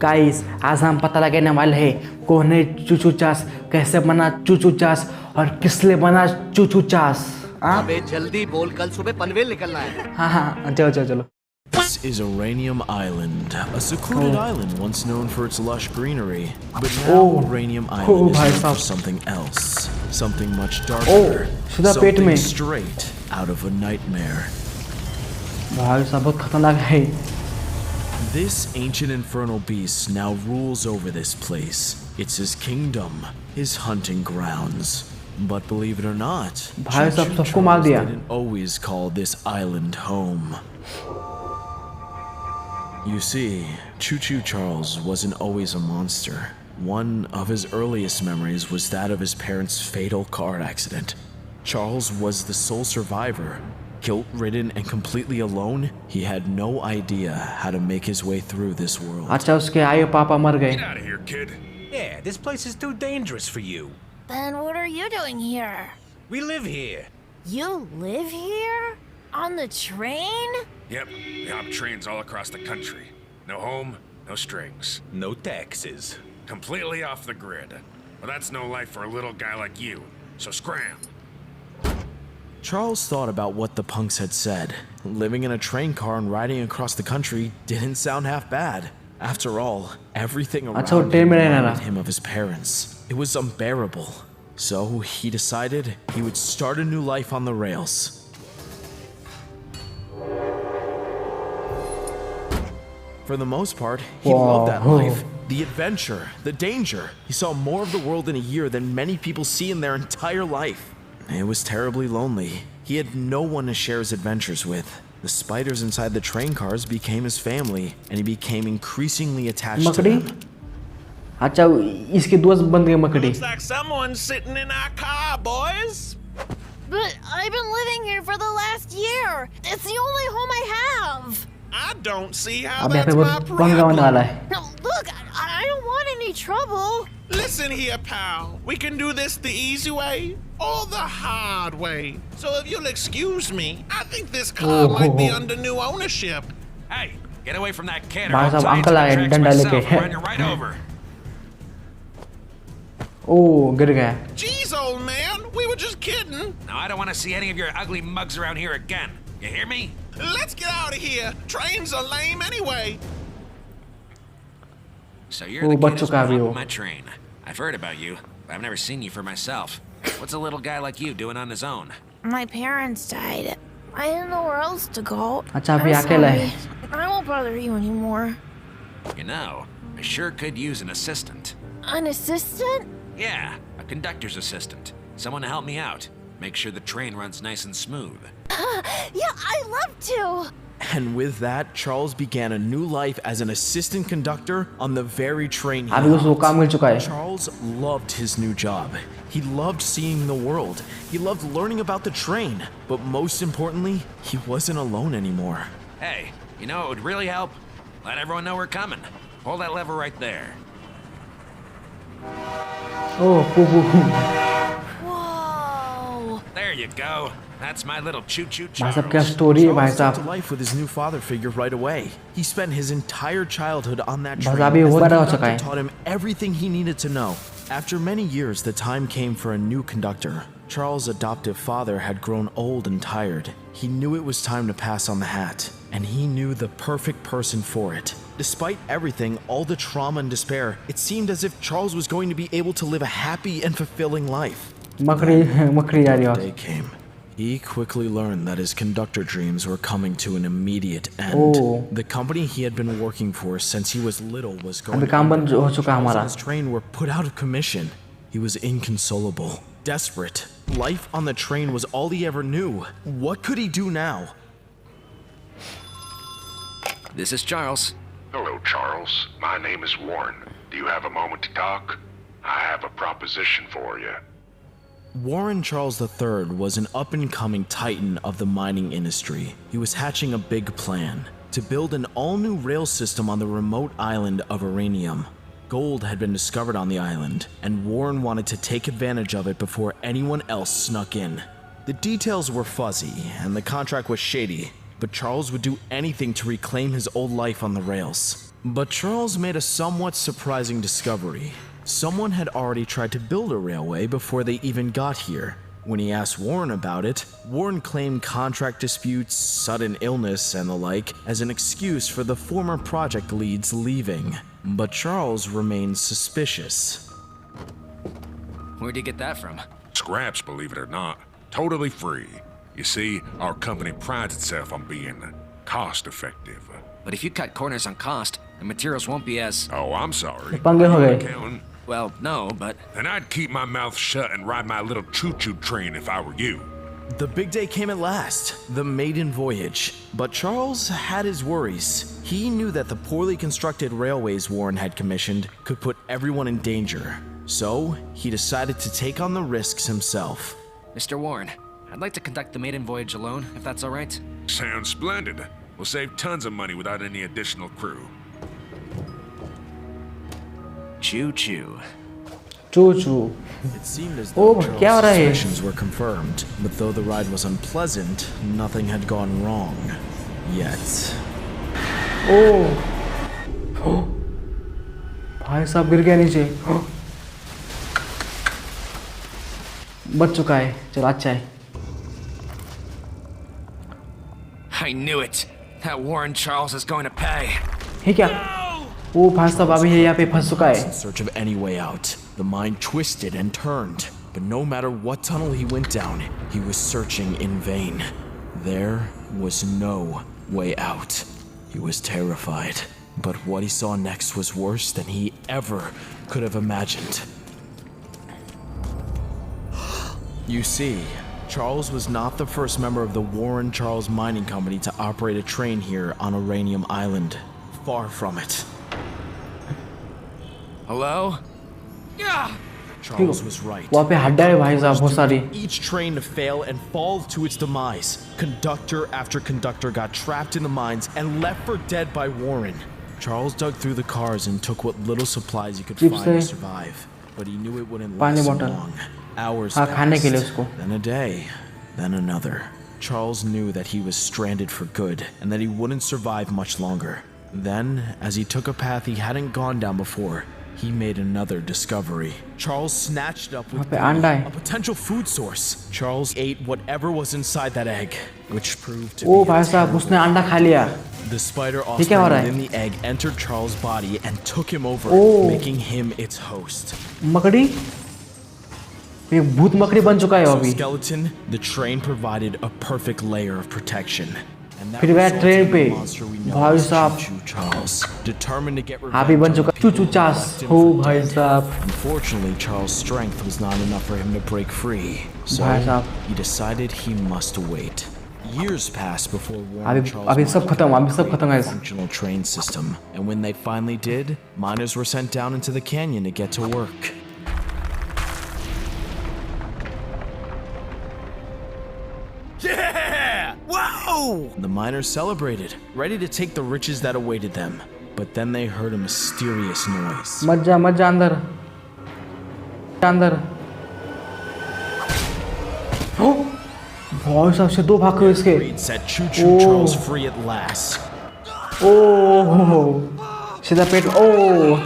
Guys आज हम पता लगाने वाले हैं कौन है चूचू चास, कैसे बना चूचू चास और किस लिए बना चूचू चास। अबे जल्दी बोल, कल सुबह पनवेल निकलना है। हाँ चलो चलो चलो। This is Uranium Island, a secluded island once known for its lush greenery. But now Uranium Island is known for something else, something much darker, something straight out of a nightmare. भाई साहब बहुत खतरनाक है। This ancient infernal beast now rules over this place. It's his kingdom, his hunting grounds. But believe it or not, भाई साहब सबको मार दिया। didn't always call this island home. You see, Choo Choo Charles wasn't always a monster. One of his earliest memories was that of his parents' fatal car accident. Charles was the sole survivor. Guilt-ridden and completely alone, he had no idea how to make his way through this world. अच्छा उसके आए पापा मर गए। Get out of here, kid. Yeah, this place is too dangerous for you. Then what are you doing here? We live here. You live here? On the train? Yep, we hop trains all across the country. No home, no strings. No taxes. Completely off the grid. Well, that's no life for a little guy like you. So scram. Charles thought about what the punks had said. Living in a train car and riding across the country didn't sound half bad. After all, everything around him reminded him of his parents. It was unbearable. So he decided he would start a new life on the rails. For the most part, he loved that life. The adventure, the danger. He saw more of the world in a year than many people see in their entire life. It was terribly lonely. He had no one to share his adventures with. The spiders inside the train cars became his family, and he became increasingly attached to them. अच्छा इसके दोस्त बन गए मकड़ी। Looks like someone's sitting in our car, boys. But I've been living here for the last year. It's the only home I have. I don't see how अब यहाँ पे that's my बहुत पंगा होने वाला problem. है। Now, look, I don't want any trouble. Listen here, pal. We can do this the easy way or the hard way. So if you'll excuse me, I think this car might be under new ownership. Hey, get away from that kid or भाई I'll साहब tie you to uncle the आए tracks डंडा myself लेके। and run you right over. ओह गिर गया। Jeez, old man, we were just kidding. Now I don't want to see any of your ugly mugs around here again. You hear me? Let's get out of here. Trains are lame anyway. So you're the kid who's भी on वो। my train. I've heard about you, but I've never seen you for myself. What's a little guy like you doing on his own? My parents died. I didn't know where else to go. अच्छा अभी I'm अकेला sorry. है। I won't bother you anymore. You know, I sure could use an assistant. An assistant? Yeah, a conductor's assistant. Someone to help me out. Make sure the train runs nice and smooth. Yeah, I'd love to. And with that, Charles began a new life as an assistant conductor on the very train he अभी उसको hopped. काम मिल चुका है। Charles loved his new job. He loved seeing the world. He loved learning about the train. But most importantly, he wasn't alone anymore. Hey, you know what would really help? Let everyone know we're coming. Hold that lever right there. Oh Whoa. There you go. That's my little Choo Choo भाई साहब Charles. क्या story है भाई Charles took to साहब। life with his new father figure right away. He spent his entire childhood on that बस train. अभी as वो the बड़ा हो conductor चुका है। taught him everything he needed to know. After many years, the time came for a new conductor. Charles' adoptive father had grown old and tired. He knew it was time to pass on the hat, and he knew the perfect person for it. Despite everything, all the trauma and despair, it seemed as if Charles was going to be able to live a happy and fulfilling life. मकड़ी जा रही है। Day came. He quickly learned that his conductor dreams were coming to an immediate end. The company he had been working for since he was little was going अभी काम बंद हो चुका Charles हमारा। and his train were put out of commission. He was inconsolable, desperate. Life on the train was all he ever knew. What could he do now? This is Charles. Hello, Charles. My name is Warren. Do you have a moment to talk? I have a proposition for you. Warren Charles III was an up-and-coming titan of the mining industry. He was hatching a big plan to build an all-new rail system on the remote island of Uranium. Gold had been discovered on the island, and Warren wanted to take advantage of it before anyone else snuck in. The details were fuzzy, and the contract was shady, but Charles would do anything to reclaim his old life on the rails. But Charles made a somewhat surprising discovery. Someone had already tried to build a railway before they even got here. When he asked Warren about it, Warren claimed contract disputes, sudden illness, and the like as an excuse for the former project lead's leaving. But Charles remained suspicious. Where'd you get that from? Scraps, believe it or not. Totally free. You see, our company prides itself on being cost-effective. But if you cut corners on cost, the materials won't be as... Oh, I'm sorry. पंगे हो Are you गए। an accountant? Well, no, but... Then I'd keep my mouth shut and ride my little choo-choo train if I were you. The big day came at last, the maiden voyage. But Charles had his worries. He knew that the poorly constructed railways Warren had commissioned could put everyone in danger. So, he decided to take on the risks himself. Mr. Warren, I'd like to conduct the maiden voyage alone, if that's all right. Sounds splendid. We'll save tons of money without any additional crew. Choo Choo. Choo Choo. It seemed as Oh, though क्या हो Charles' रहा है? suspicions were confirmed, but though the ride was unpleasant, nothing had gone wrong. Yet. ओह भाई साहब गिर गया नीचे। बच चुका है, चलो अच्छा है। I knew it. That Warren Charles is going to pay. ये क्या? वो भाई साहब अभी यहाँ पे फंस चुका है। In search of any way out, the mind twisted and turned. But no matter what tunnel he went down, he was searching in vain. There was no way out. He was terrified. But what he saw next was worse than he ever could have imagined. You see, Charles was not the first member of the Warren Charles Mining Company to operate a train here on Uranium Island. Far from it. Hello? Yeah. Charles was right. वहाँ पे हड्डा है भाई साहब बहुत सारी। Each train to fail and fall to its demise. Conductor after conductor got trapped in the mines and left for dead by Warren. Charles dug through the cars and took what little supplies he could Chips find to है। survive. But he knew it wouldn't पानी last bottle. long. Hours हाँ खाने के लिए passed, उसको। then a day, then another. Charles knew that he was stranded for good and that he wouldn't survive much longer. Then, as he took a path he hadn't gone down before, he made another discovery. Charles snatched up with वहाँ पे अंडा glee है। a potential food source. Charles ate whatever was inside that egg, which proved to O be a भाई साहब terrible उसने अंडा खा लिया। The spider ये क्या हो offspring रहा है? within the egg entered Charles' body and took him over, Oh. making him its host. मकड़ी? एक भूत मकड़ी बन चुका है So अभी। skeleton, the train provided a perfect layer of protection. And that फिर वह resulted ट्रेन in पे the monster we know भाई as साहब Choo Choo Charles, determined to get हाँ भी revenge बन on चुका the चू people चू who चास left him हो for भाई dead. साहब। Unfortunately, Charles' strength was not enough for him to break free. So भाई साहब। he decided he must wait. Years passed before Warren अभी Charles अभी सब Mining खत्म, Company अभी सब खत्म created a guys। functional train system. And when they finally did, miners were sent down into the canyon to get to work. Yeah! Whoa! The miners celebrated, ready to take the riches that awaited them. But then they heard a mysterious noise. मत जा अंदर अंदर। ओ भाई साहब से दो भाग गए इसके। Greed set Choo Choo Oh. Charles free at last. ओह सीधा पेट। ओह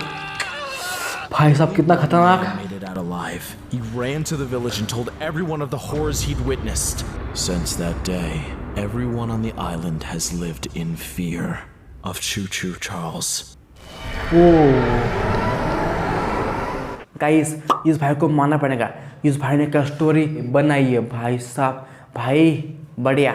भाई साहब कितना खतरनाक। Made it out alive. He ran to the village and told everyone of the horrors he'd witnessed. Since that day, everyone on the island has lived in fear of Choo Choo Charles. Guys इस भाई को मानना पड़ेगा, इस भाई ने क्या story बनाई है भाई साहब, भाई बढ़िया।